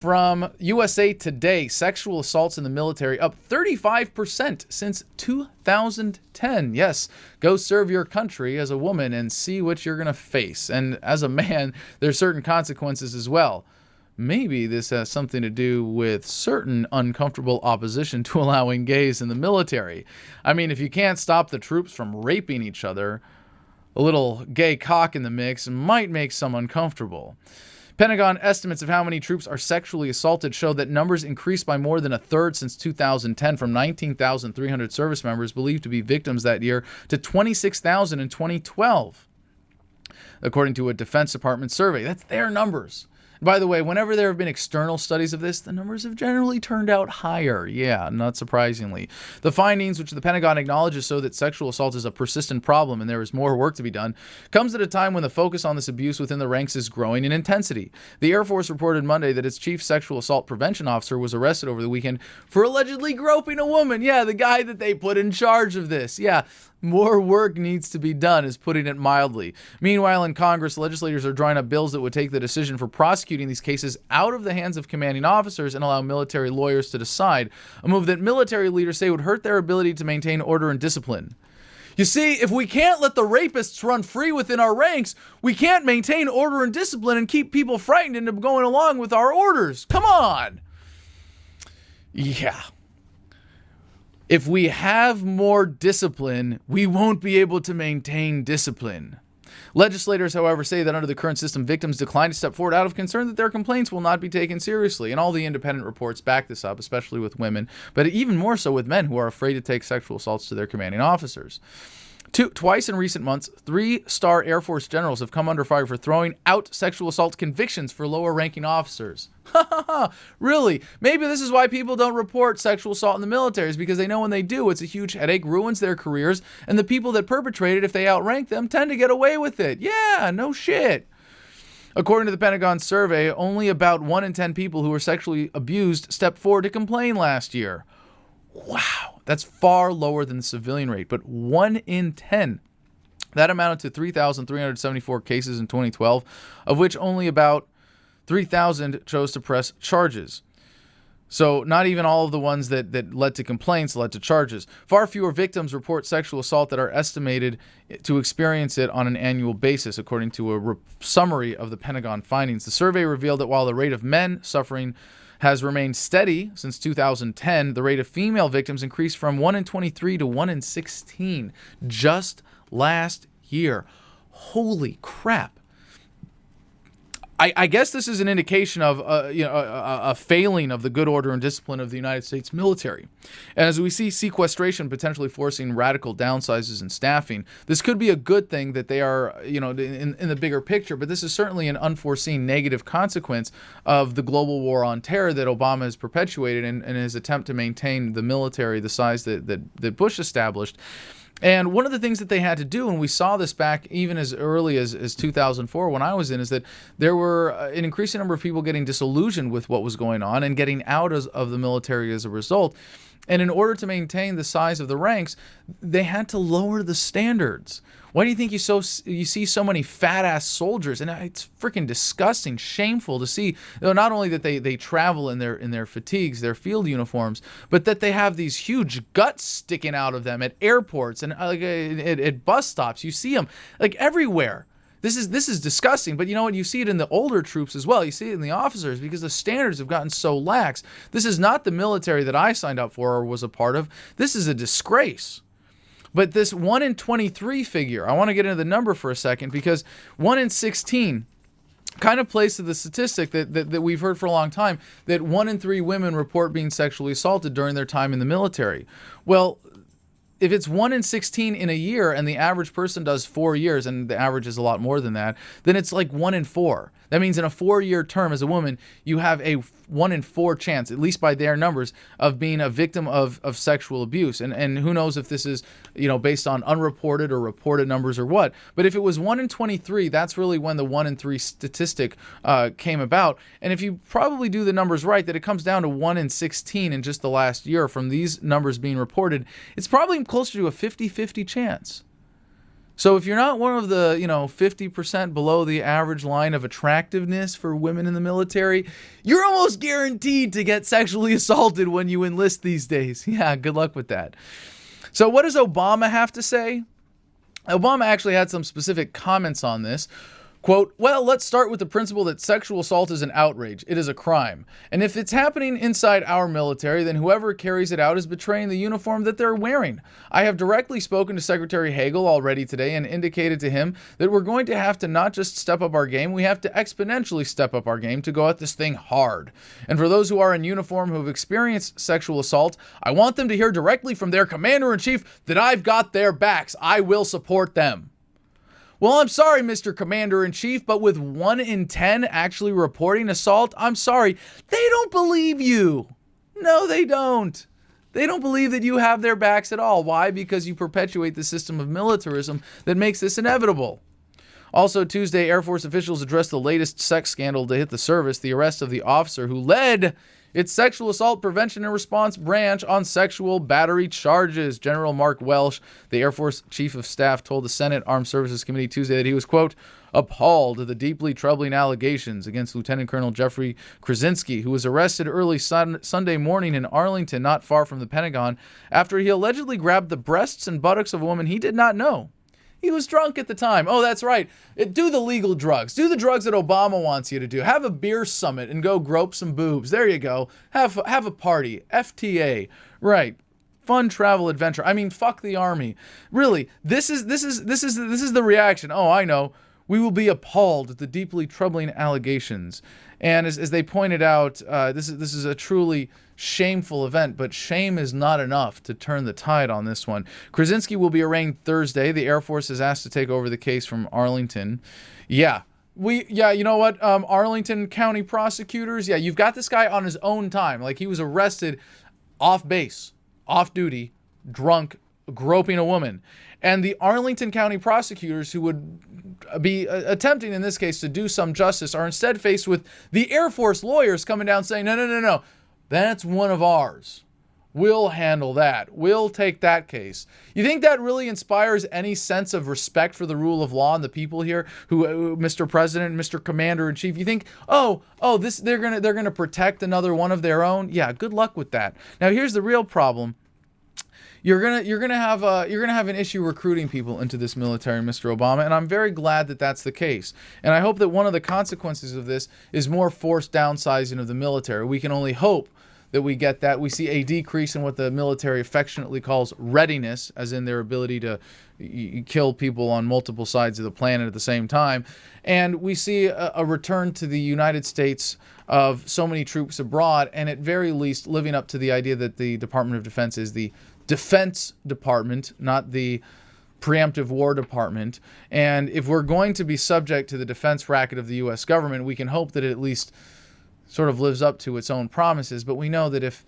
From USA Today, sexual assaults in the military up 35% since 2010. Yes, go serve your country as a woman and see what you're going to face. And as a man, there's certain consequences as well. Maybe this has something to do with certain uncomfortable opposition to allowing gays in the military. I mean, if you can't stop the troops from raping each other, a little gay cock in the mix might make some uncomfortable. Pentagon estimates of how many troops are sexually assaulted show that numbers increased by more than a third since 2010, from 19,300 service members believed to be victims that year to 26,000 in 2012, according to a Defense Department survey. That's their numbers. By the way, whenever there have been external studies of this, the numbers have generally turned out higher. Yeah, not surprisingly. The findings, which the Pentagon acknowledges, show that sexual assault is a persistent problem and there is more work to be done, comes at a time when the focus on this abuse within the ranks is growing in intensity. The Air Force reported Monday that its chief sexual assault prevention officer was arrested over the weekend for allegedly groping a woman. Yeah, the guy that they put in charge of this. Yeah. More work needs to be done, is putting it mildly. Meanwhile, in Congress, legislators are drawing up bills that would take the decision for prosecuting these cases out of the hands of commanding officers and allow military lawyers to decide, a move that military leaders say would hurt their ability to maintain order and discipline. You see, if we can't let the rapists run free within our ranks, we can't maintain order and discipline and keep people frightened into going along with our orders. Come on! Yeah. If we have more discipline, we won't be able to maintain discipline. Legislators, however, say that under the current system, victims decline to step forward out of concern that their complaints will not be taken seriously. And all the independent reports back this up, especially with women, but even more so with men who are afraid to take sexual assaults to their commanding officers. Twice in recent months, 3-star Air Force generals have come under fire for throwing out sexual assault convictions for lower-ranking officers. Really? Maybe this is why people don't report sexual assault in the military, is because they know when they do, it's a huge headache, ruins their careers, and the people that perpetrate it, if they outrank them, tend to get away with it. Yeah, no shit. According to the Pentagon survey, only about 1 in 10 people who were sexually abused stepped forward to complain last year. Wow, that's far lower than the civilian rate, but 1 in 10. That amounted to 3,374 cases in 2012, of which only about 3,000 chose to press charges. So not even all of the ones that led to complaints led to charges. Far fewer victims report sexual assault that are estimated to experience it on an annual basis, according to a summary of the Pentagon findings. The survey revealed that while the rate of men suffering has remained steady since 2010, the rate of female victims increased from 1 in 23 to 1 in 16 just last year. Holy crap. I guess this is an indication of a failing of the good order and discipline of the United States military. And as we see sequestration potentially forcing radical downsizes in staffing, this could be a good thing that they are, in the bigger picture, but this is certainly an unforeseen negative consequence of the global war on terror that Obama has perpetuated in his attempt to maintain the military the size that Bush established. And one of the things that they had to do, and we saw this back even as early as 2004 when I was in, is that there were an increasing number of people getting disillusioned with what was going on and getting out of the military as a result. And in order to maintain the size of the ranks, they had to lower the standards. Why do you think you see so many fat-ass soldiers? And it's freaking disgusting, shameful to see, not only that they travel in their fatigues, their field uniforms, but that they have these huge guts sticking out of them at airports and at bus stops. You see them like everywhere. This is disgusting, but you know what? You see it in the older troops as well. You see it in the officers because the standards have gotten so lax. This is not the military that I signed up for or was a part of. This is a disgrace. But this 1 in 23 figure, I want to get into the number for a second, because 1 in 16 kind of plays to the statistic that we've heard for a long time, that 1 in 3 women report being sexually assaulted during their time in the military. Well, if it's 1 in 16 in a year and the average person does 4 years, and the average is a lot more than that, then it's like 1 in 4. That means in a 4-year term as a woman, you have a 1 in 4 chance, at least by their numbers, of being a victim of sexual abuse. And who knows if this is, based on unreported or reported numbers or what. But if it was 1 in 23, that's really when the 1 in 3 statistic came about. And if you probably do the numbers right, that it comes down to 1 in 16 in just the last year from these numbers being reported, it's probably closer to a 50-50 chance. So if you're not one of the, 50% below the average line of attractiveness for women in the military, you're almost guaranteed to get sexually assaulted when you enlist these days. Yeah, good luck with that. So what does Obama have to say? Obama actually had some specific comments on this. Quote, well, let's start with the principle that sexual assault is an outrage. It is a crime. And if it's happening inside our military, then whoever carries it out is betraying the uniform that they're wearing. I have directly spoken to Secretary Hagel already today and indicated to him that we're going to have to not just step up our game, we have to exponentially step up our game to go at this thing hard. And for those who are in uniform who have experienced sexual assault, I want them to hear directly from their commander-in-chief that I've got their backs. I will support them. Well, I'm sorry, Mr. Commander-in-Chief, but with 1 in 10 actually reporting assault, I'm sorry, they don't believe you. No, they don't. They don't believe that you have their backs at all. Why? Because you perpetuate the system of militarism that makes this inevitable. Also, Tuesday, Air Force officials addressed the latest sex scandal to hit the service, the arrest of the officer who led its sexual assault prevention and response branch on sexual battery charges. General Mark Welsh, the Air Force Chief of Staff, told the Senate Armed Services Committee Tuesday that he was, quote, appalled at the deeply troubling allegations against Lieutenant Colonel Jeffrey Krasinski, who was arrested early Sunday morning in Arlington, not far from the Pentagon, after he allegedly grabbed the breasts and buttocks of a woman he did not know. He was drunk at the time. Oh, that's right. Do the legal drugs. Do the drugs that Obama wants you to do. Have a beer summit and go grope some boobs. There you go. Have a party. FTA. Right. Fun travel adventure. I mean, fuck the Army. Really, this is the reaction. Oh, I know. We will be appalled at the deeply troubling allegations. And as they pointed out, this is a truly shameful event, but shame is not enough to turn the tide on this one. Krasinski will be arraigned Thursday. The Air Force is asked to take over the case from Arlington. You know what? Arlington County prosecutors, you've got this guy on his own time. Like, he was arrested off base, off duty, drunk, groping a woman. And the Arlington County prosecutors, who would be attempting in this case to do some justice, are instead faced with the Air Force lawyers coming down saying, no, that's one of ours. We'll handle that. We'll take that case. You think that really inspires any sense of respect for the rule of law and the people here, who, Mr. President, Mr. Commander-in-Chief? You think, they're gonna protect another one of their own? Yeah, good luck with that. Now, here's the real problem. You're gonna have an issue recruiting people into this military, Mr. Obama, and I'm very glad that that's the case. And I hope that one of the consequences of this is more forced downsizing of the military. We can only hope that we get that. We see a decrease in what the military affectionately calls readiness, as in their ability to kill people on multiple sides of the planet at the same time. And we see a return to the United States of so many troops abroad, and at very least living up to the idea that the Department of Defense is the Defense Department, not the preemptive war department. And if we're going to be subject to the defense racket of the U.S. government, we can hope that it at least sort of lives up to its own promises. But we know that if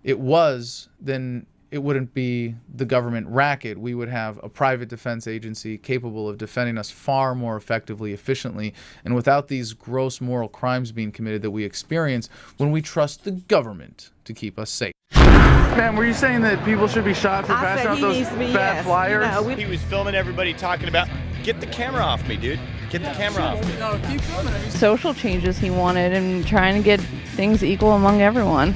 it was, then it wouldn't be the government racket. We would have a private defense agency capable of defending us far more effectively, efficiently, and without these gross moral crimes being committed that we experience when we trust the government to keep us safe. Ma'am, were you saying that people should be shot for passing out those bad flyers? He was filming everybody talking about, get the camera off me, dude. Get the camera off me. No, keep filming. Social changes he wanted and trying to get things equal among everyone.